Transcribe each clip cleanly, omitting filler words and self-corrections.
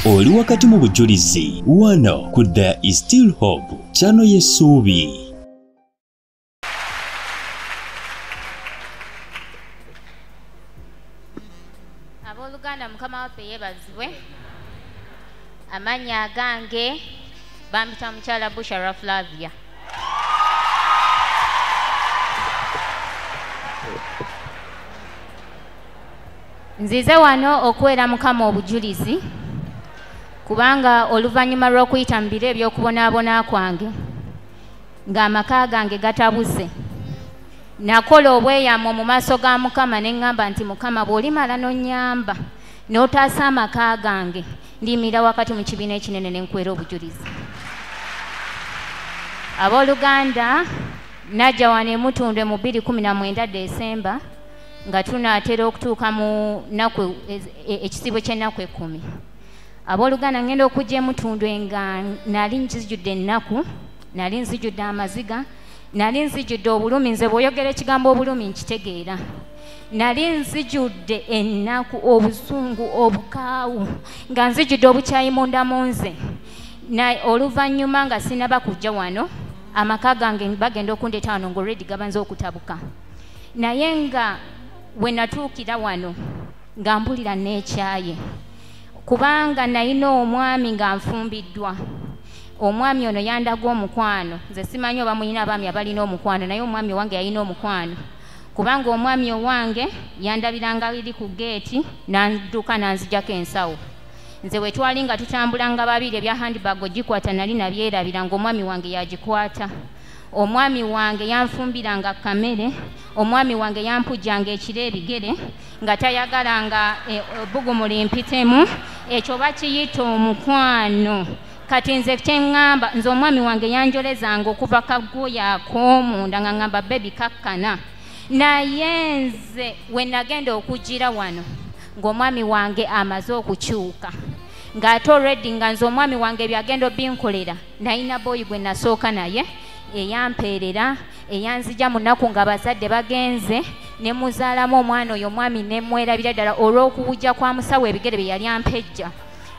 oli wakati mu bujulizi wano ku The Is Still Hope channel y'essuubi. Abooluganda mukama waffe yeebazibwe. Amannya agange bampita mukyala Bushara Flavia. Nzize wano okuweera mukama obujulizi kubanga oluvannyuma lw'okuyita mu biro eby'okubonaabona kwange ng'amaka gange gatabuze nakola obweyamo mu maaso ga mukama ne ŋŋamba nti mukama bw'olimala n'onnyamba n'otaasa amaka gange ndiyimira wakati mu kibiina ekinene ne nkuweera obujulizi. Abooluganda najja wano emutundwe mu 2019 Desemba nga tunaatera okutuuka mu nnaku ekisibo ky'ennaku 10. Abooluganda ngenda okujja emutundwe nga nali nzijjudde ennaku, nali nzijjudde amaziga, nali nzijjudde obulumi. Nze bw'oyogera ekigambo obulumi nkitegeera. Nali nzijjudde ennaku, obusungu, obukaawu, nga nzijjudde obukyayi munda mu nze. Oluvannyuma nga sinaba kujja wano, amaka gange bagenda okundeeta wano ng'olredi gabanze okutabuka. Naye nga we natuukira wano nga mbulira n'ekyaye kubanga nalina omwami nga nfumbiddwa. Omwami ono yandaga omukwano. Nze simanyi oba muyina abaami abalina omukwano, naye omwami wange yalina omukwano kubanga omwami owange yandabiranga liri ku geeti n'adduka n'anzijjako ensawo. Nze we twali nga tutambulanga babiri ebya handbag ogikwata nali nabyerabira ng'omwami wange yagikwata. Omwami wange yanfumbiranga kamere, omwami wange yampujjanga ekiro ebigere nga tayagalanga ebbugumu limpitemu. Ekyo bakiyita omukwano. Kati nze kyeŋŋamba, nze omwami wange yanjolezanga okuva kaggooya ak'omunda nga ŋŋamba bebi kakkana. Naye nze we nagenda okujjira wano ng'omwami wange amaze okukyuka ng'ate already nga nze omwami wange byagenda obinkolera nalina boyi gwe nasooka naye eyampeerera eyanzija mu nnaku nga bazadde bagenze ne muzaalamu omwana oyo omwami ne mwerabira ddala olw'okuwujja kwa musawo ebigere bye yali ampejja.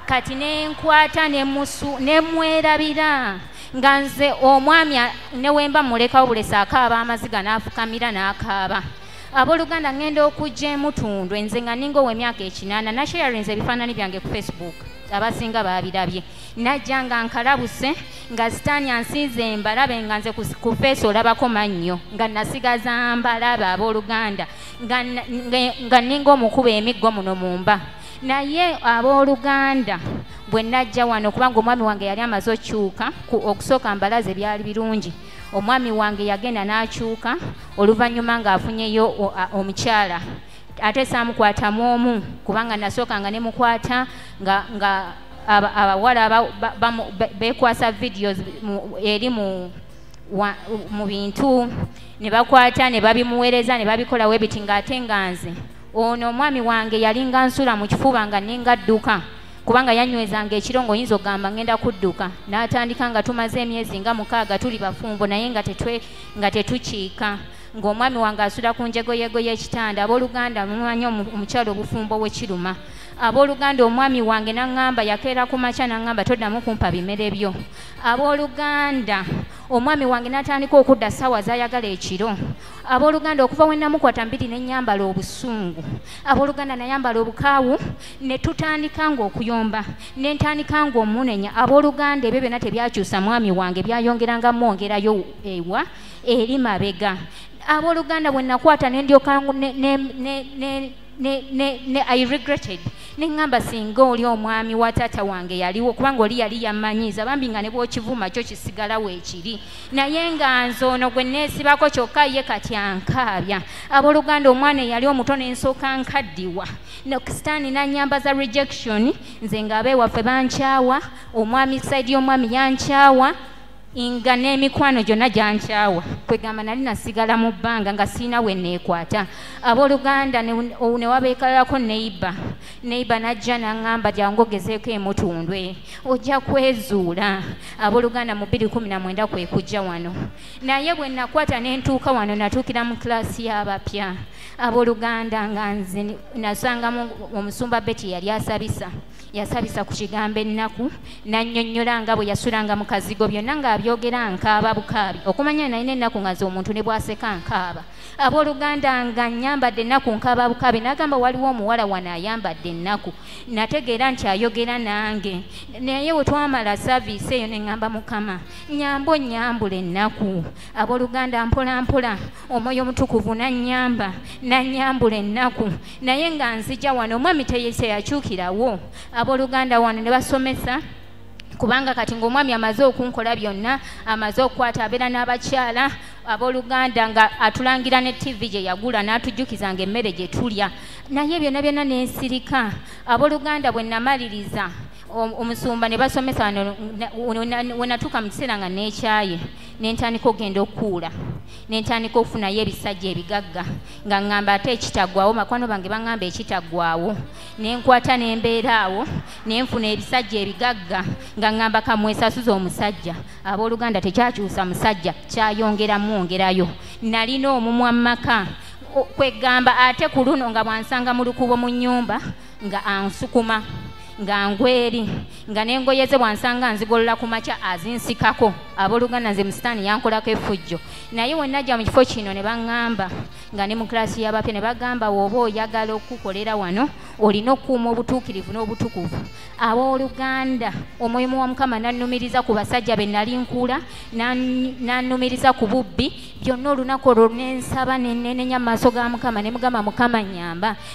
Kati ne nkwata ne mwerabira nga nze omwami ne wemba mulekawo bulesa akaaba amaziga n'afukamira n'akaaba. Abooluganda ngenda okujja emutundwe nze nga ninga ow'emyaka 8 nasharinze ebifaananyi byange ku Facebook abasinga baabirabye. Najja nga nkalabuse nga sitaani ansinze embalabe nga nze ku feesi olabako mannyo nga nasigaza mbalabe abooluganda nga ninga omukuba emiggo muno mu mba. Naye abooluganda bwe najja wano kubanga omwami wange yali amaze okyuka okusooka mbalaze byali birungi. Omwami wange yagenda n'akyuka oluvannyuma ng'afunyeyo omukyala. Ate saamukwatamu omu kubanga nasooka nga ne mukwata nga abawala beekwasa videos eri mu bintu ne bakwata ne babimuweereza ne babikola webiti ng'ate nga nze ono omwami wange yalinga nsula mu kifuba nga ningadduka kubanga yanywezanga ekiro ng'oyinza okugamba ngenda kudduka. N'atandika nga tumaze emyezi nga 6 tuli bafumbo naye nga tetukiika ng'omwami wange asula ku njegoyego y'ekitanda. Abooluganda mumanyi omukyalo obufumbo bwe kiruma. Abooluganda omwami wange n'aŋŋamba yakeera ku makya n'aŋŋamba toddamu kumpa bimere byo. Abooluganda omwami wange n'atandika okudda ssaawa z'ayagala ekiro. Abooluganda okuva we namukwata mbiri ne nnyambala obusungu. Abooluganda nayambala obukaawu ne tutandika ng'okuyomba ne ntandika ng'omunenya. Abooluganda ebyo byonna tebyakyusa mwami wange, byayongeranga mwongerayo ewa eri mabega. Abooluganda bwe nakwata ne ndyoka I regretted. Ne ŋŋamba singa oli omwami wa taata wange yaliwo kubanga oli yali yammanyiiza bambi nga ne bw'okivuma kyo kisigalawo ekiri. Naye nga nze ono gwe neesibako kyokka ye kati ankaabya. Abooluganda omwana eyali omuto ne nsooka nkaddiwa. Sitaani n'annyambaza rejection. Nze ng'abeewaffe bankyawa, omwami side y'omwami yankyawa. Nga n'emikwano gyonna gyankyawa kwegamba nali nasigala mu bbanga nga siina we neekwata. Abooluganda ne wabeekalako neiba n'ajja n'aŋŋamba jangu ogezeeko emutundwe ojja kwezuula. Abooluganda mu 2019 kwe kujja wano. Naye bwe nakwata ne ntuuka wano natuukira mu klaasi y'abapya. Abooluganda nga nze nasangamu omusumba Betty yali asabisa. yasabisa ku kigambo ennaku nannyonnyola nga bwe yasulanga mu kazigo byonna ng'abyogera nkaaba bukaabi okumanya nalina ennaku nga ze omuntu ne bw'aseka nkaaba abooluganda nga nnyambadde ennaku nkaaba bukaabi n'agamba waliwo omuwala wano ayambadde ennaku nategeera nti ayogera nange naye bwe twamala saaviisi eyo ne ŋŋamba mukama nyambo nyambula ennaku abooluganda mpola mpola omwoyo omutukuvu nannyambula ennaku naye nga nzija wano omwami teyakyukirawo abooluganda wano ne basomesa kubanga kati ng'omwami amaze okunkola byonna amaze okukwata abeera n'abakyala abooluganda nga atulangira ne TV gye yagula n'atujjukizanga emmere gye tulya naye byonna byonna n'ensirika abooluganda bwe namaliriza omusumba ne basomesa we natuuka mu kiseera nga neekyaye nentandika okugenda okukuula nentandika okufunayo ebisajja ebigagga nga ŋŋamba ate ekitaggwawo makwano bange baŋŋamba ekitaggwawo nenkwata nembeera awo nenfuna ebisajja ebigagga nga ŋŋamba kamwesasuza omusajja abooluganda tekyakyusa musajja kyayongeramu ongerayo nalina omumwa mumaka kwegamba ate ku luno nga bwansanga mu lukubo mu nnyumba nga ansukuma nga ngweri nga n'engoye ze bwansanga nzigolola ku makya azinsikako abooluganda nze musitaani yankolako effujjo naye we najja mu kifo kino ne baŋŋamba nga ne mu kilasi y'abapya ne bagamba wooba oyagala okukolera wano olina okukuuma obutuukirivu n'obutukuvu abooluganda omwoyo wa mukama nannumiriza ku basajja be nali nkuula nannumiriza ku bubbi byonna olunaku olwo nensaba neneenenya mu maaso ga mukama ne mugamba mukama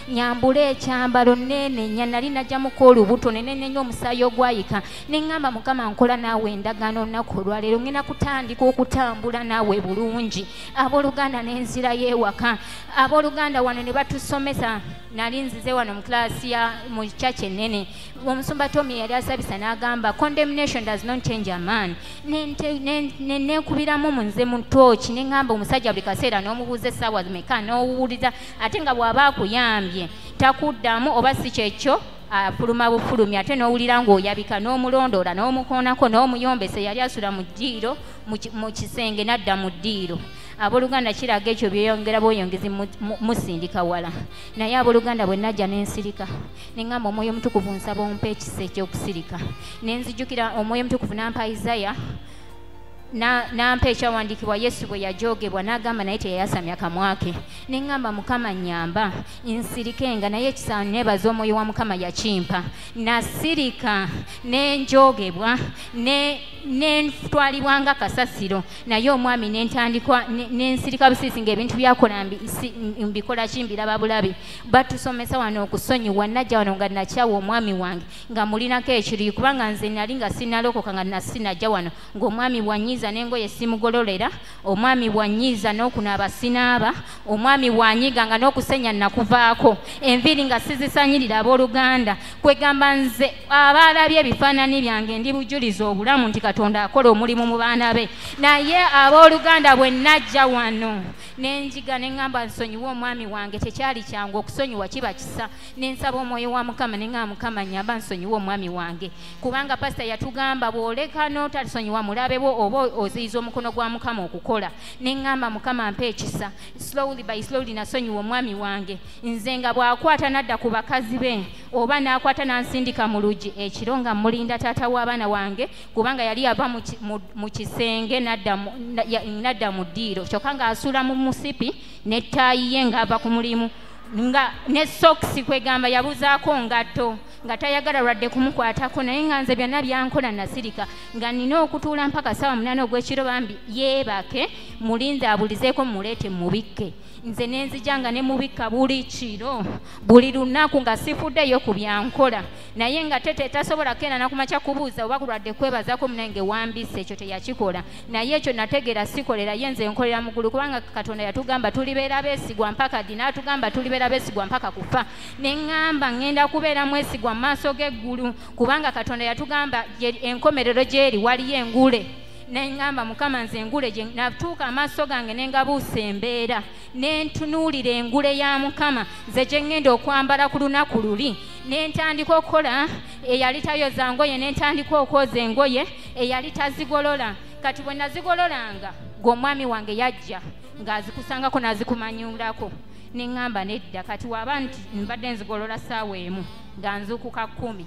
nyambula ekyambalo neenenya nali najja mukoolu buto nenenya omusaayi ogwayika neŋŋamba mukama nkola naawe endagaano olunaku olwaleero ngenda kutandika okutambula naawe bulungi abooluganda n'enzirayo ewaka abooluganda wano ne batusomesa nali nzize wano mu kilasi mu church ennene omusumba Tommy yali asabisa n'agamba condemnation does not change a man nenkubiramu mu nze mu ttooki neŋŋamba omusajja buli kaseera n'omubuuza essaawa zimeka n'owuliza ate nga bw'aba akuyambye takuddamu oba si kyekyo afuluma bufulumi ate n'owulira ng'oyabika n'omulondoola n'omukoonako n'omuyombese yali asula mu ddiiro mu kisenge n'adda mu ddiiro abooluganda kiraga ekyo byeyongera bweyongezi musindika wala naye abooluganda bwe najja n'ensirika neŋŋamba omwoyo omutukuvu nsaba ompa ekisa ekyokusirika nenzijukira omwoyo omutukuvu nampa Isaya nampa ekyawandiikibwa Yesu bwe yajoogebwa n'agamba naye teyayasamya kamwa ke neŋŋamba mukama nnyamba nsirikenga naye ekisaano neebaza omwoyo wa mukama yakimpa nasirika nenjoogebwa nentwalibwanga kasasiro naye omwami nensirika busiisi ng'ebintu byakola mbikola kimbiraba bulabi batusomesa wano okusonyiwa najja wano nga nakyawa omwami wange nga mulinako ekiriyi kubanga nze nali nga sinalokoka nga nasinajja wano ng'omwami bwanyiza n'engoye simugololera omwami bwanyiza n'okunaaba sinaaba omwami bwanyiga nga n'okusenya nakuvaako enviiri nga sizisanyirira abooluganda kwegamba nze abaalabye ebifaanani byange ndi bujuliza obulamu nti Katonda akola omulimu mu baana be naye abooluganda bwe najja wano nenjiga neŋŋamba nsonyiwe omwami wange tekyali kyangu okusonyiwa kiba kisa nensaba omwoyo wa mukama neŋŋamba mukama nyamba nsonyiwe omwami wange kubanga pasita yatugamba bw'oleka n'otasonyiwa mulabe bo oba oziyiza omukono gwa mukama okukola neŋŋamba mukama mpa ekisa slowly by slowly nasonyiwa omwami wange nze nga bw'akwata nadda ku bakazi be oba n'akwata n'ansindika mu luggi ekiro nga mulinda taata w'abaana wange kubanga yali yava mu kisenge nadda mu ddiiro kyokka ng'asuula mu musipi n'ettaayi ye ng'ava ku mulimu nga ne sokisi kwegamba yabuzaako ngatto nga tayagala lwadde kumukwatako naye nga nze byonna byankola nasirika nga nina okutuula mpaka ssaawa 8 ogw'ekiro bambi yeebake mulinzi abulizeeko muleete mubikke nze nenzija nga ne mubikka buli kiro buli lunaku nga sifuddeyo ku byankola naye nga tetasobola kenda nakumakya kubuuza oba kulwadde kwebazaako munange wambise ekyo teyakikola naye ekyo nategeera sikolera ye nze nkolera muggulu kubanga Katonda yatugamba tulibeera beesigwa mpaka ddi n'atugamba tulibeera beesigwa mpaka kufa neŋŋamba ŋŋenda kubeera mwesigwa mu maaso g'eggulu kubanga Katonda yatugamba enkomerero gy'eri waliyo engule neŋŋamba mukama nze engule gye natuuka amaaso gange nengabuusa embeera nentunuulira engule ya mukama nze gye ŋŋenda okwambala ku lunaku luli nentandika okukola eyali tayoza ngoye nentandika okwoza engoye eyali tazigolola kati bwe nazigololanga ng'omwami wange yajja ng'azikusangako n'azikumanyulako neŋŋamba nedda kati waba nti mbadde nzigolola ssaawa emu nga nzuukuka 10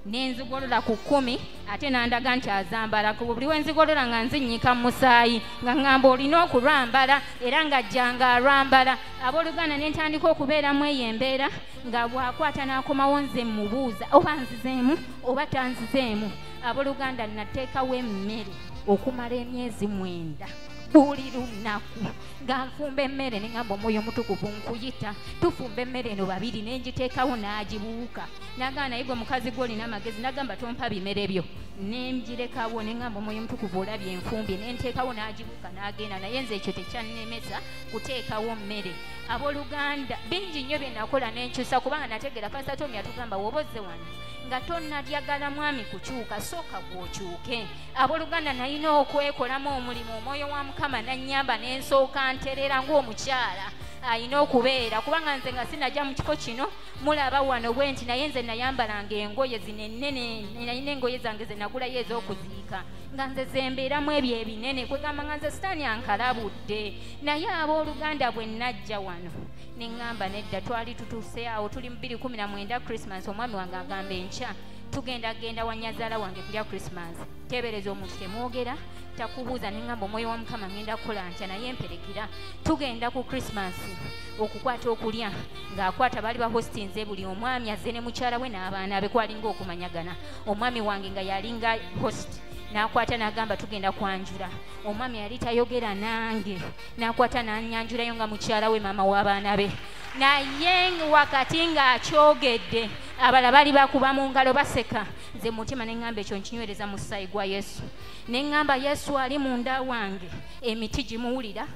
nenzigolola ku 10 ate nandaga nti azambala ku buli wenzigolola nga nzinnyika mu musaayi nga ngamba olina okulwambala era nga jjanga alwambala. Abooluganda ne ntandika okubeeramu eyo embeera nga bwakwata n'akomawo nze mubuuza oba nzizeemu oba tanzizeemu. Abooluganda nateekawo emmere okumala emyezi 9 buli lunaku nga nfumba emmere ne ngamba Omwoyo Mutukuvu nkuyita tufumba emmere eno babiri ne ngiteekawo n'agibuuka. Nagamba naye gwe mukazi gwe olina amagezi, nagamba tompa bimere byo. Ne ngirekawo ne ngamba Omwoyo Mutukuvu olabye enfumbye ne nteekawo n'agibuuka n'agenda, naye nze ekyo tekyannemesa kuteekawo mmere. Abooluganda bingi nnyo bye nakola n'enkyusa kubanga nategeera Pastor Tom yatugamba wobozze wano nga tonnalyagala mwami kukyuka sooka gw'okyuke. Abooluganda nalina okwekolamu omulimu, Omwoyo wa Mukama nannyamba n'ensooka nterera ng'omukyala ayina okubeera kubanga nze nga sinajja mu kifo kino mulaba wano bwe nti naye nze nayambalanga engoye zino ennene, nalina engoye zange ze nagulayo ez'okuziika nga nze zembeeramu ebyo ebinene kwegamba nga nze sitaani ankalabudde. Naye abooluganda bwe najja wano ne ŋŋamba nedda twali tutuuse awo tuli mu 2019 Christmas, omwami wange agamba enkya tugenda wa nnyazaala wange kulya Christmas. Teebereza omuntu temwogera takubuuza ne ŋŋamba Omwoyo wa Mukama ngenda kukola ntya naye mperekera. Tugenda ku Christmas okukwata okulya ng'akwata baali bahostinze buli omwami azze ne mukyala we n'abaana be kwalinga okumanyagana. Omwami wange nga yalinga host n'akwata n'agamba tugenda kwanjula. Omwami yali tayogera nange n'akwata n'annyanjulayo nga mukyala we maama w'abaana be. Naye wakati ng'akyogedde abala bali bakuba mu ngalo baseka, nze mutima ne ŋŋamba ekyo nkinywereza mu ssaayi gwa Yesu. Ne ŋŋamba Yesu ali munda wange, emiti gimuwulira,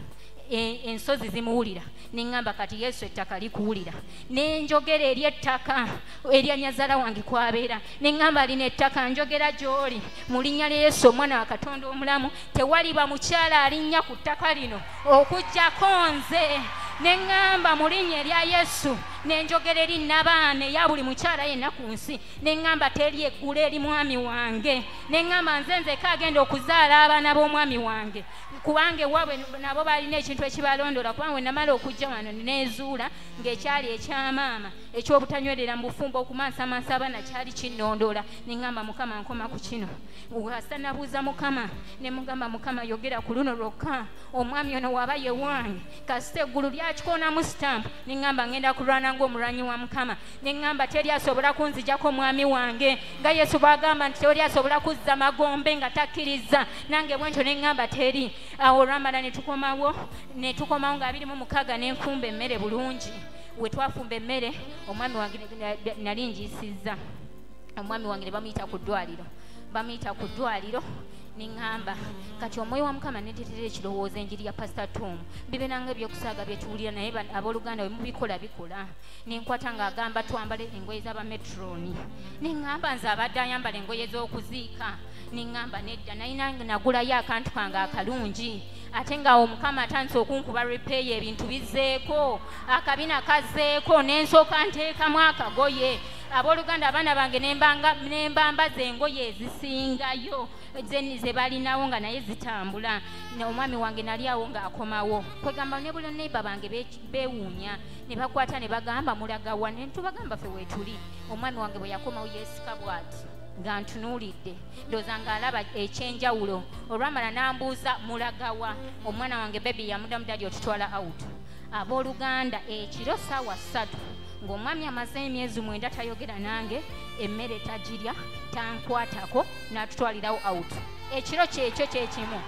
ensozi zimuwulira. Ne ŋŋamba kati Yesu ettaka likuwulira. Ne njogera eri ettaka erya nnyazaala wange kwabeera. Ne ŋŋamba alina ettaka njogera gy'oli mu linnya lya Yesu omwana wa Katonda omulamu tewaliba mukyala alinnya ku ttaka lino okuggyako nze. Ne ŋŋamba mu linnya erya Yesu ne njogera eri nabaana eya buli mukyala yenna ku nsi. Ne ŋŋamba teri eggulu eri mwami wange. Ne ŋŋamba nze nzeka agenda okuzaala abaana b'omwami wange kubanga ewaabwe nabo balina ekintu ekibalondola kubanga we namala okujja wano nezuula ng'ekyali ekyamaama eky'obutanywerera mu bufumbo okumansamansa abaana kyali kinnondola. Ne ŋŋamba Mukama nkoma ku kino. Wasa nabuuza Mukama ne mugamba Mukama yogera ku luno lwokka, omwami ono waba ye wange kasita eggulu lyakikoonamu sitampu. Ne ŋŋamba ngenda kulwana ng'omulwanyi wa Mukama. Ne ŋŋamba teri asobola kunzijjako omwami wange nga Yesu bw'agamba nti teri asobola kuzza magombe nga takkiriza, nange bwentyo ne ŋŋamba teri. Awo olwamala ne tukomawo nga 26 ne nfumba emmere bulungi. We twafumba emmere omwami wange nali ngiisizza. Omwami wange ne bamuyita ku ddwaliro. Ne ŋŋamba kati Omwoyo wa Mukama neeteetera ekirowoozo enjiri ya Pastor Tom bibeeranga ebyokusaaga bye tuwulira naye abooluganda bwe mubikola bikola. Ne nkwata ng'agamba twambale engoye z'abametroni. Ne ŋŋamba nze abadde ayambala engoye z'okuziika. Ne ŋŋamba nedda nalina nagulayo akantu kange akalungi ate nga Omukama atandise okunkuba repeeyi ebintu bizzeeko akabina kazzeeko ne nsooka nteekamu akagoye. Abooluganda abaana bange ne mbambaza engoye ezisingayo ze balinawo nga naye zitambula. Omwami wange nali awo ng'akomawo kwegamba ne buli neiba bange beewuunya ne bakwata ne bagamba mulagawa ne tubagamba ffe weetuli. Omwami wange bwe yakomawo yeesika bw'ati nga ntunuulidde ndowooza ng'alaba ekyenjawulo. Olwamala n'ambuuza mulagawa. Omwana wange bebi yamuddamu dali otutwala out. Abooluganda ekiro ssaawa 3 ng'omwami amaze emyezi 9 tayogera nange, emmere tagirya, tankwatako, n'atutwalirawo out. Ekiro kyekyo kyekimu.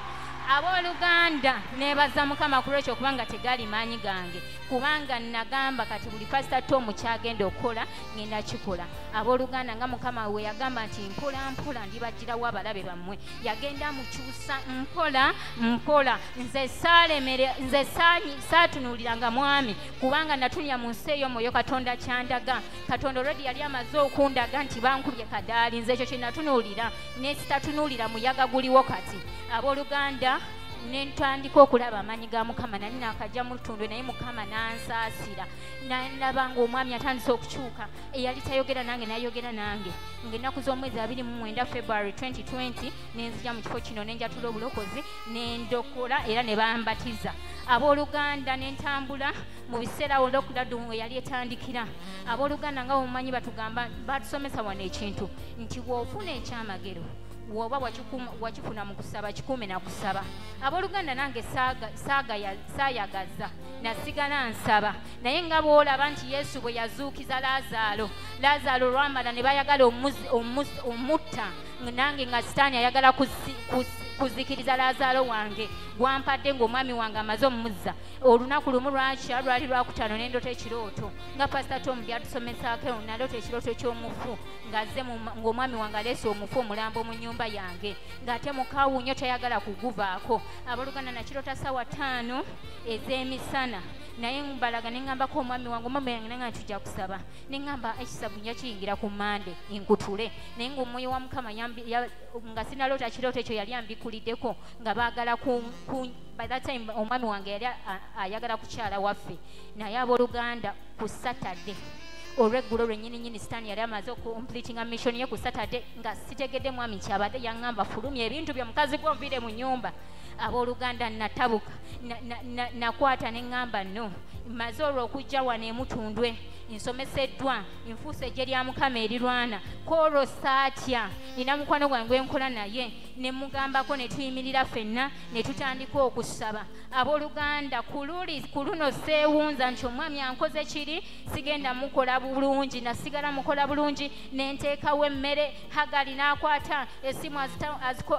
Abooluganda neebaza Mukama ku lwekyo kubanga tegaali maanyi gange kubanga nagamba kati buli Pastor Tom kyagenda okukola ngenda kikola. Abooluganda nga Mukama we yagamba nti mpola mpola ndibagirawo abalabe bammwe yagenda mukyusa mpola. Nze saatunuuliranga mwami kubanga natunya mu nsi eyo Mwoyo Katonda kyandaga. Katonda olwedi yali amaze okundaga nti bankubye kadaali. Nze ekyo kye natunuulira ne sitatunuulira muyaga guliwo kati. Abooluganda nentandika okulaba amaanyi ga Mukama nali nakajja mu Lutundwe naye Mukama nansaasira nalaba ng'omwami atandise okukyuka eyali tayogera nange nayogera nange ng'ennaku z'omwezi 29 February 2020 nenzija mu kifo kino nenjatula obulokozi nendokola era ne bambatiza abooluganda nentambula mu biseera lockdown eyali etandikira abooluganda nga omumanyi batugamba batusomesa wano ekintu nti bw'ofuna ekyamagero woba wakifuna mu kusaba kikume na kusaba abooluganda nange saayagaza nasigala nsaba naye nga bw'olaba nti Yesu bwe yazuukiza Laazaalo lwamala ne bayagala omutta nange nga sitaani ayagala kuzikiriza Laazaalo wange gwampadde ng'omwami wange amaze omuzza olunaku lumu lwakya lwali lwakutaano nendota ekirooto nga Pastor Tom byatusomesako nalota ekirooto ky'omufu ng'azze ng'omwami wange aleese omufu omulambo mu nnyumba yange ng'ate mukawunyo tayagala kuguvaako abooluganda nakirota ssaawa 5 ez'emisana naye mbalaga neŋŋambako omwami wange nenga tujja kusaba neŋŋamba ekisabu nja kiyingira ku Mande nkutule naye ng'omwoyo wa Mukama nga sinaloota kirooto ekyo yali ambikuliddeko nga baagala by that time omwami wange yali ayagala kukyala waffe naye abooluganda ku Saturday olweggulo lwennyini sitaani yali amaze okucompletinga mission ye ku Saturday nga sitegedde mwami kyabadde yaŋŋamba fulumya ebintu bye mukazi gwonviire mu nnyumba abooluganda natabuka nakwata neŋŋamba no maze olw'okujja wano emutundwe nsomeseddwa nfuuse ejje lya Mukama erirwana koolo saatya nina mukwano gwange enkola naye ne mugambako ne tuyimirira ffenna ne tutandika okusaba abooluganda ku luno seewunza nti omwami ankoze kiri sigenda mukola bulungi nasigala mukola bulungi nenteekawo emmere Hagali n'akwata essimu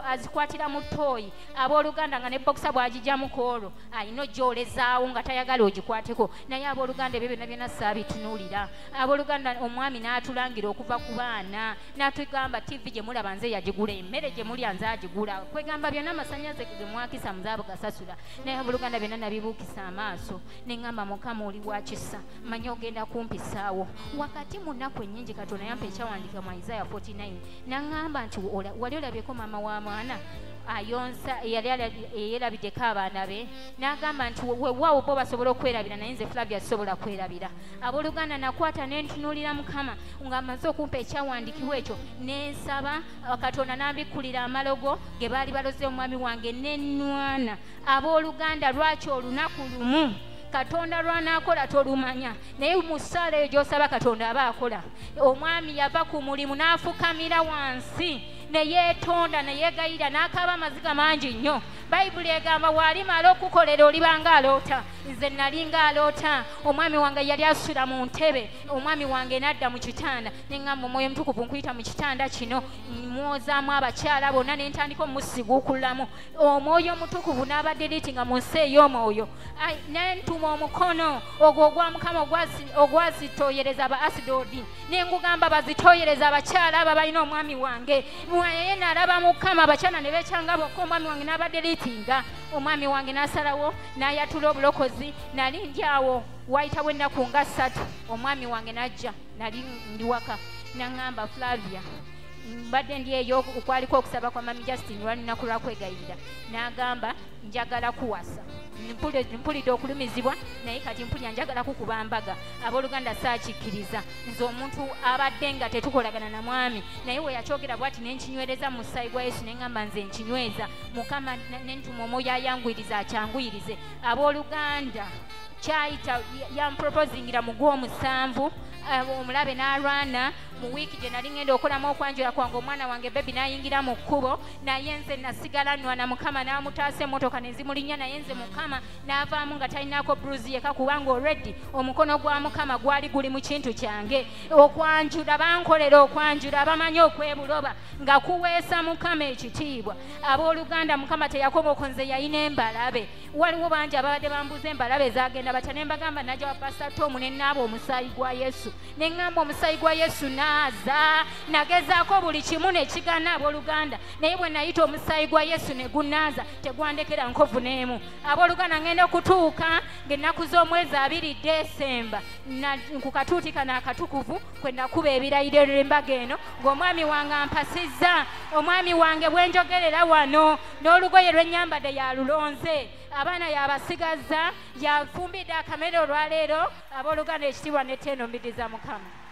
azikwatira mu ttooyi abooluganda nga ne bokisa bw'agijjamu koolo ayina ojjolezaawo nga tayagala ogikwateko naye abooluganda ebyo byonna saabitunuulira abooluganda omwami n'atulangira okuva ku baana n'atugamba TV gye mulaba nze yagigula emmere gye mulya nze agigula kwegamba byonna amasannyalaze ge mwakisa muzaabo gasasula naye abooluganda byonna nabibuukisa amaaso neŋŋamba Mukama oli wa kisa manya ogenda kumpisaawo wakati mu nnaku ennyingi Katonda yampa ekyawandiika mu Isaiah 49 naŋŋamba nti wali olabyeko maama wa mwana ayonsa eyerabiddeko abaana be n'agamba nti weewaawo bo basobola okwerabira naye nze Flavia sisobola kwerabira abooluganda nakwata nentunuulira Mukama nga amaze okumpa ekyawandiikibwa ekyo nensaba Katonda n'ambikkulira amalogo ge baali baloze omwami wange nenwana abooluganda lwaki olunaku lumu Katonda lwanaakola tolumanya naye mu ssaala eyo gy'osaba Katonda aba akola omwami yava ku mulimu n'afukamira wansi neyeetonda neyeegayira n'akaaba amaziga mangi nnyo Bayibuli egamba walimala okukolera olibanga aloota nze nalinga aloota omwami wange yali asula mu ntebe omwami wange n'adda mu kitanda neŋŋamba omwoyo mutukuvu nkuyita mu kitanda kino mwozaamu abakyala bonna nentandika omusiguukulamu omwoyo mutukuvu n'abadiriitinga mu nsi ey'omwoyo nentuma omukono ogwo ogwa Mukama ogwazitooyereza aba asidodi nengugamba bazitooyereza abakyala abo balina omwami wange naye nalaba Mukama abakyala ne beekyanga bokka omwami wange n'abadiriitinga omwami wange n'asalawo n'ayatula obulokozi nali ndi awo wayitawo ennaku nga 3 omwami wange n'ajja nali ndi waka naŋŋamba Flavia mbadde ndi eyo okwaliko okusaba kwa Mami Justin lwalinaku lwakwegayirira n'agamba njagala kuwasa mpulidde okulumizibwa naye kati mpulya njagala kukuba mbaga abooluganda saakikkiriza nze omuntu abadde nga tetukolagana na mwami naye we yakyogera bwati nenkinywereza mu musaayi gwa Yesu neŋŋamba nze nkinyweza Mukama nentuma omwoyo ayanguyiriza akyanguyirize abooluganda kyayita yamproposingira mu gw'omusanvu omulabe n'alwana mu wiiki gye nali ngenda okolamu okwanjula kwange omwana wange bebi n'ayingira mu kkubo naye nze nasigala nnwana Mukama n'amutaasa emmotoka ne zimulinnya naye nze Mukama n'avaamu nga talinaako bruzi yeka kubanga already omukono gwa Mukama gwali guli mu kintu kyange okwanjula bankolera okwanjula bamanyi okwebuloba nga kuweesa Mukama ekitiibwa abooluganda Mukama teyakomoko nze yayina embalabe waliwo bangi ababadde bambuza embalabe zaagenda batya ne mbagamba najja wa Pastor Tom ne nnaaba omusaayi gwa Yesu ne ŋŋamba omusaayi gwa Yesu naaza nagezaako buli kimu ne kigaana abooluganda naye bwe nayita omusaayi gwa Yesu ne gunaaza tegwandekera nkovu n'emu abooluganda ngenda okutuuka ng'ennaku z'omwezi 2 Desemba ku katuuti kano akatukuvu kwe nakuba ebirayiro embaga eno ng'omwami wange ampasizza omwami wange bwe njogerera wano n'olugoye lw'ennyambadde yalulonze abaana yabasigazza yafumbidde akamere olwaleero abooluganda ekitiibwa n'ettendo mbiddiza Mukama.